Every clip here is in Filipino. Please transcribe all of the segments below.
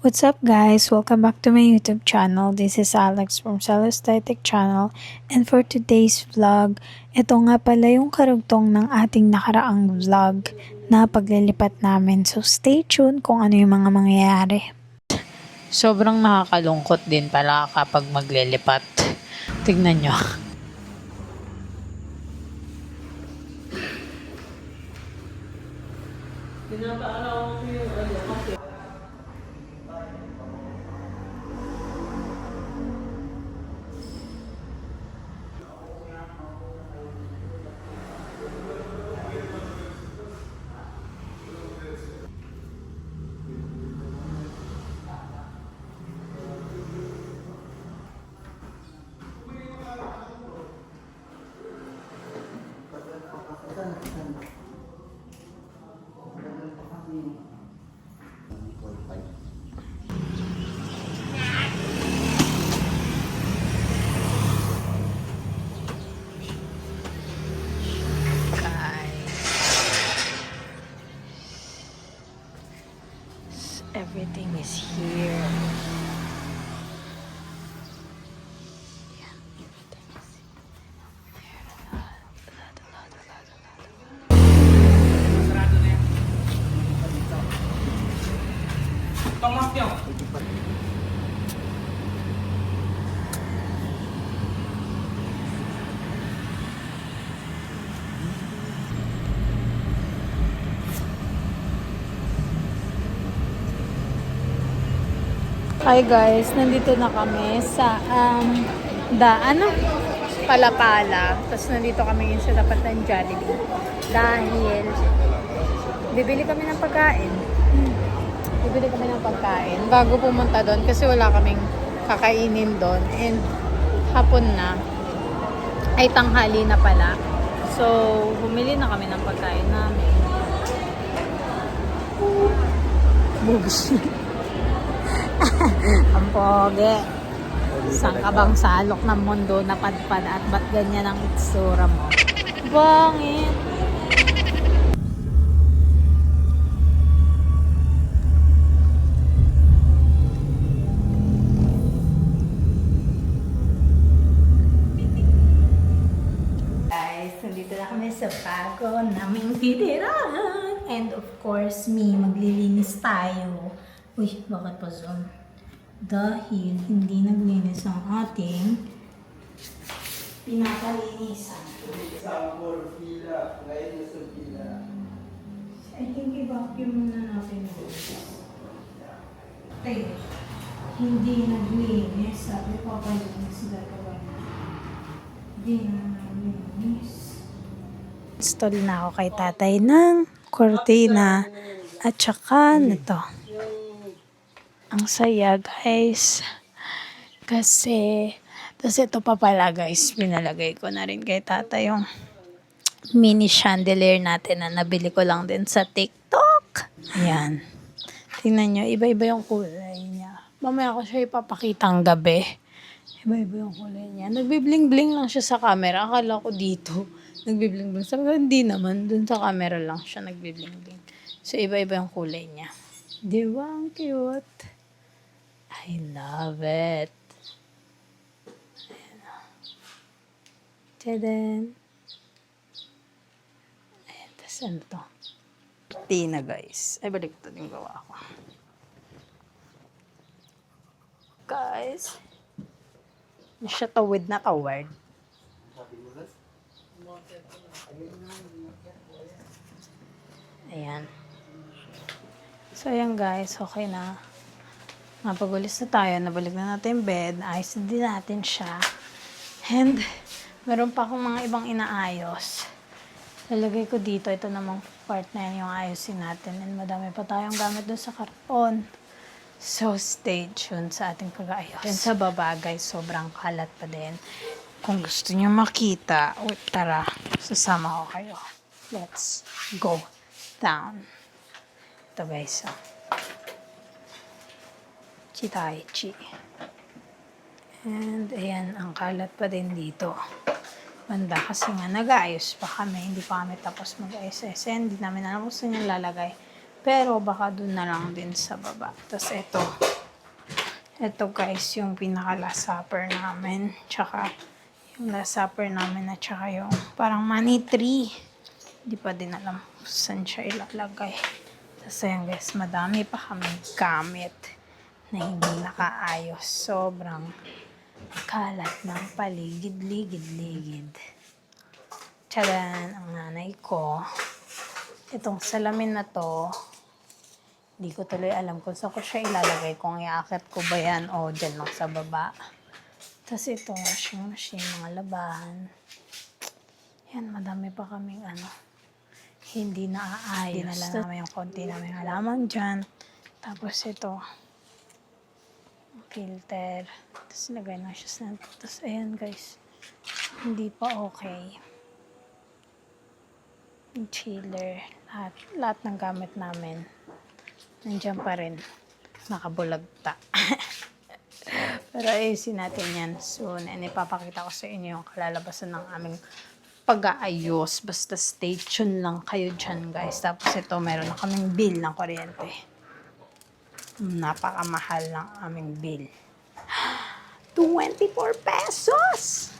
What's up guys? Welcome back to my YouTube channel. This is Alex from Celesthetic Channel, and for today's vlog, ito nga pala yung karugtong ng ating nakaraang vlog na paglilipat namin. So stay tuned kung ano yung mga mangyayari. Sobrang nakakalungkot din pala kapag maglilipat. Tignan nyo. Everything is here. Hi guys, nandito na kami sa Palapala. Tapos nandito kami ngayon sa tapat ng Jollibee. Dahil bibili kami ng pagkain. Bibili kami ng pagkain bago pumunta doon kasi wala kaming kakainin doon. And hapon na. Ay tanghali na pala. So, bumili na kami ng pagkain namin. Bugs. Ang pogi. Saan ka bang salok ng mundo na padpad at ba't ganyan ang itsura mo? Bangit. Guys, nandito na kami sa bago naming titirahan. And of course, maglilinis tayo. Uy, bakit pa zoom? Dahil hindi naglinis ang ating pinapalinisan. I think i-vacuum muna natin ito. Okay. Hindi naglinis. Sabi ko palinis gagawin. Hindi na naglinis. Install na ako kay tatay ng kortina at saka nito. Ang saya guys. Kasi, tapos ito pa pala guys, pinalagay ko na rin kay tata yung mini chandelier natin na nabili ko lang din sa TikTok. Ayan. Tingnan nyo, iba-iba yung kulay niya. Mamaya ko siya ipapakita ang gabi. Iba-iba yung kulay niya. Nagbibling-bling lang siya sa camera. Akala ko dito, nagbibling-bling. Sabi ko, hindi naman. Dun sa camera lang siya nagbibling-bling. So, iba-iba yung kulay niya. Di ba? Ang cute. I love it. Tadaan. Ayan, tas ano to? Tina guys. Ay, balik ito yung gawa ko. Guys. Hindi siya tawid na tawad. Ayan. So, ayan guys. Okay na. Napagulis na tayo, nabalik na natin yung bed, ayos din natin siya. And, meron pa akong mga ibang inaayos. Lalagay ko dito, ito namang part na yan yung ayusin natin. And madami pa tayong gamit doon sa karton. So, stay tuned sa ating pag-aayos. And sa baba, guys, sobrang kalat pa din. Kung gusto niyo makita, tara, sasama ko kayo. Let's go down. Ito guys, Chi. And ayan, ang kalat pa din dito. Banda kasi nga nag-aayos pa kami. Hindi pa kami tapos mag-ayos. Hindi namin alam kung saan yung lalagay. Pero baka doon na lang din sa baba. Tapos ito, Ito guys, yung pinaka last supper namin. Tsaka yung last supper namin at tsaka yung parang money tree. Hindi pa din alam saan siya ilalagay. Tapos ayan guys, madami pa kaming gamit na hindi nakaayos. Sobrang kalat ng paligid-ligid-ligid. Tsadan, ang nanay ko. Itong salamin na to, hindi ko tuloy alam kung saan ko siya ilalagay. Kung iaakit ko ba yan o dyan lang sa baba. Tapos itong washing machine, mga labahan. Yan, madami pa kaming hindi naaayos. Dinala namin yung konti namin halaman dyan. Tapos ito, filter. Tapos lagay na siya sa... Tapos ayan guys, hindi pa okay. Yung chiller, lahat ng gamit namin, nandiyan pa rin, nakabulagta. Pero ayusin natin yan soon. And ipapakita ko sa inyo yung kalalabasan ng aming pag-aayos. Basta stay tuned lang kayo dyan guys. Tapos ito, meron na kaming bill ng kuryente. Napakamahal ng aming bill. 24 pesos!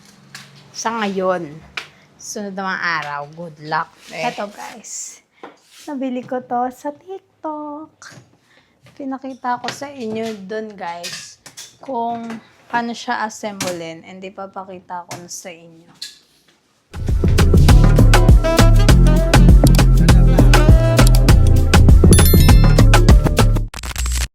Sa ngayon. Sunod na mga araw, good luck. Ito guys, nabili ko to sa TikTok. Pinakita ko sa inyo dun guys kung paano siya assemblein, and ipapakita ko na sa inyo.